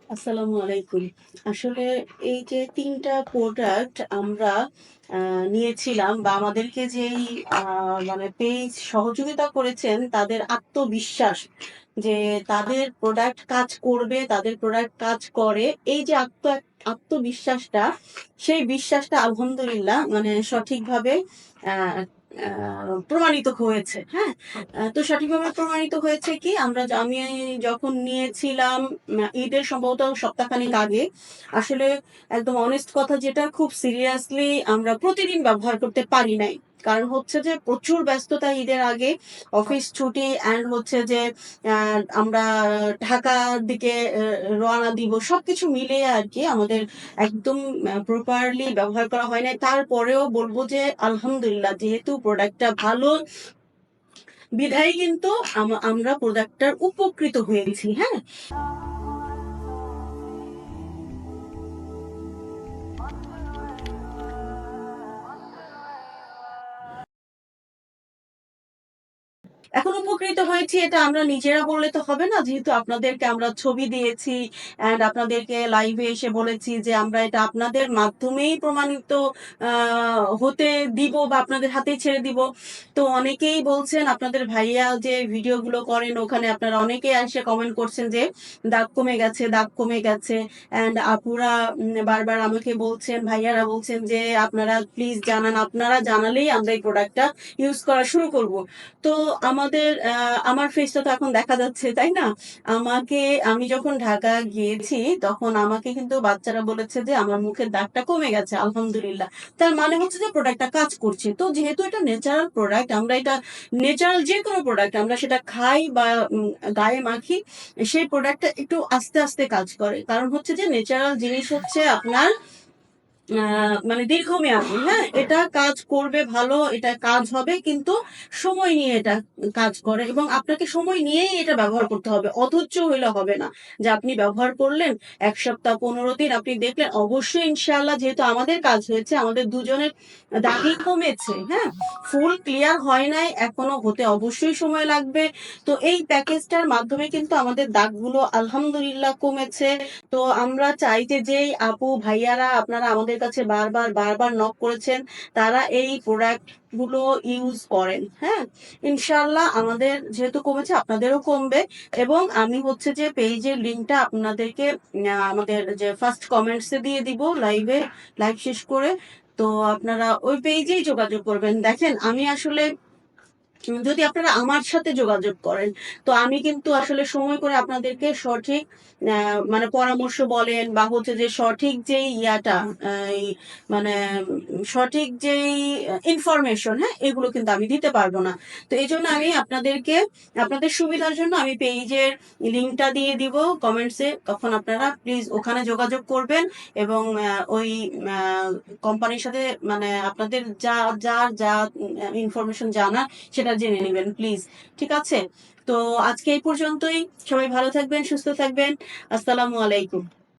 আসসালামু আলাইকুম। আসলে এই যে ৩ টা প্রোডাক্ট আমরা নিয়েছিলাম বা আমাদেরকে যেই আ মানে পেজ সহযোগিতা করেছেন তাদের আত্মবিশ্বাস যে তাদের প্রোডাক্ট কাজ করবে, তাদের প্রোডাক্ট কাজ করে। এই যে আত্মবিশ্বাসটা, সেই বিশ্বাসটা আলহামদুলিল্লাহ মানে সঠিকভাবে আ আ প্রমাণিত হয়েছে। হ্যাঁ? তো সঠিকভাবে প্রমাণিত হয়েছে কি আমি যখন নিয়েছিলাম ঈদের সম্ভবত সপ্তাহখানেক আগে আসলে একদম অনেস্ট কথা যেটা খুব সিরিয়াসলি আমরা প্রতিদিন ব্যবহার করতে পারি নাই। কারণ হচ্ছে যে প্রচুর ব্যস্ততা ঈদের আগে, অফিস ছুটি অ্যান্ড হচ্ছে যে আমরা ঢাকার দিকে রওনা দিব। সবকিছু মিলিয়ে আরকি আমাদের একদম প্রপারলি ব্যবহার করা হয় নাই। তারপরেও বলব যে আলহামদুলিল্লাহ যেহেতু প্রোডাক্টটা ভালো বিধায় কিন্তু আমরা প্রোডাক্টটার উপকৃত হয়েছি। হ্যাঁ? এখন উপকৃত হয়েছি এটা আমরা নিজেরা বললে তো হবে না। যেহেতু আপনাদেরকে আমরা ছবি দিয়েছি অ্যান্ড আপনাদেরকে লাইভে এসে বলেছি যে আমরা এটা আপনাদের মাধ্যমেই প্রমাণিত আ হতে দিব বা আপনাদের হাতেই ছেড়ে দিব। তো অনেকেই বলছেন আপনাদের ভাইয়া যে ভিডিওগুলো করেন ওখানে আপনারা অনেকেই এসে কমেন্ট করছেন যে দাগ কমে গেছে, দাগ কমে গেছে। অ্যান্ড আপুরা বারবার আমাকে বলছেন, ভাইয়ারা বলছেন যে আপনারা প্লিজ জানান। আপনারা জানালেই আমরা এই প্রোডাক্টটা ইউজ করা শুরু করব। তো আমার ফেসটা তো এখন দেখা যাচ্ছে, তাই না? আমি যখন ঢাকা গিয়েছি, তখন আমাকে কিন্তু বাচ্চারা বলেছে যে, "আমার মুখের দাগটা কমে গেছে, আলহামদুলিল্লাহ।" তার মানে হচ্ছে যে প্রোডাক্টটা কাজ করছে। তো যেহেতু এটা ন্যাচারাল প্রোডাক্ট, আমরা এটা ন্যাচারাল যেকোনো প্রোডাক্ট আমরা সেটা খাই বা গায়ে মাখি, সেই প্রোডাক্টটা একটু আস্তে, আস্তে কাজ করে। কারণ হচ্ছে যে ন্যাচারাল জিনিস হচ্ছে আপনার আ মানে দীর্ঘমেয়াদী, হ্যাঁ? এটা কাজ করবে ভালো, এটা কাজ হবে কিন্তু সময় নিয়ে এটা কাজ করে এবং আপনাকে সময় নিয়েই এটা ব্যবহার করতে হবে। অধৈর্য হইলে হবে না। যে আপনি ব্যবহার করলেন ১ সপ্তাহ ১৫ দিন আপনি দেখলেন অবশ্যই ইনশাআল্লাহ যেহেতু আমাদের কাজ হয়েছে, আমাদের দুজনের দাগই কমেছে, হ্যাঁ? ফুল ক্লিয়ার হয় নাই, এখনো হতে অবশ্যই সময় লাগবে। তো এই প্যাকেজটার মাধ্যমে কিন্তু আমাদের দাগগুলো আলহামদুলিল্লাহ কমেছে। তো আমরা চাই যে যেই আপু ভাইয়ারা আপনারা আমাদের কাছে বারবার নক করেছেন, তারা এই প্রোডাক্ট গুলো ইউজ করেন। হ্যাঁ? ইনশাআল্লাহ আমাদের যেহেতু কমেছে আপনাদেরও কমবে এবং আমি হচ্ছে যে পেজের লিংকটা আপনাদেরকে আমাদের যে ফার্স্ট কমেন্টস এ দিয়ে দিব লাইভ শেষ করে। তো আপনারা ওই পেজেই যোগাযোগ করবেন। দেখেন আমি আসলে যদি আপনারা আমার সাথে যোগাযোগ করেন, তো আমি কিন্তু আসলে সময় করে আপনাদেরকে সঠিক আ মানে পরামর্শ বলেন বা হচ্ছে যে সঠিক যেই ইয়াটা এই মানে সঠিক যেই ইনফরমেশন, হ্যাঁ? এগুলো কিন্তু আমি দিতে পারব না। তো এজন্য আমি আপনাদের সুবিধার জন্য আমি পেজের লিংকটা দিয়ে দিব কমেন্টসে। তখন আপনারা প্লিজ ওখানে যোগাযোগ করবেন এবং ওই আ কোম্পানির সাথে মানে আপনাদের যা ইনফরমেশন জানার সেটা জেনে নিবেন প্লিজ। ঠিক আছে? তো আজকে এই পর্যন্তই। সবাই ভালো থাকবেন, সুস্থ থাকবেন। আসসালামু আলাইকুম।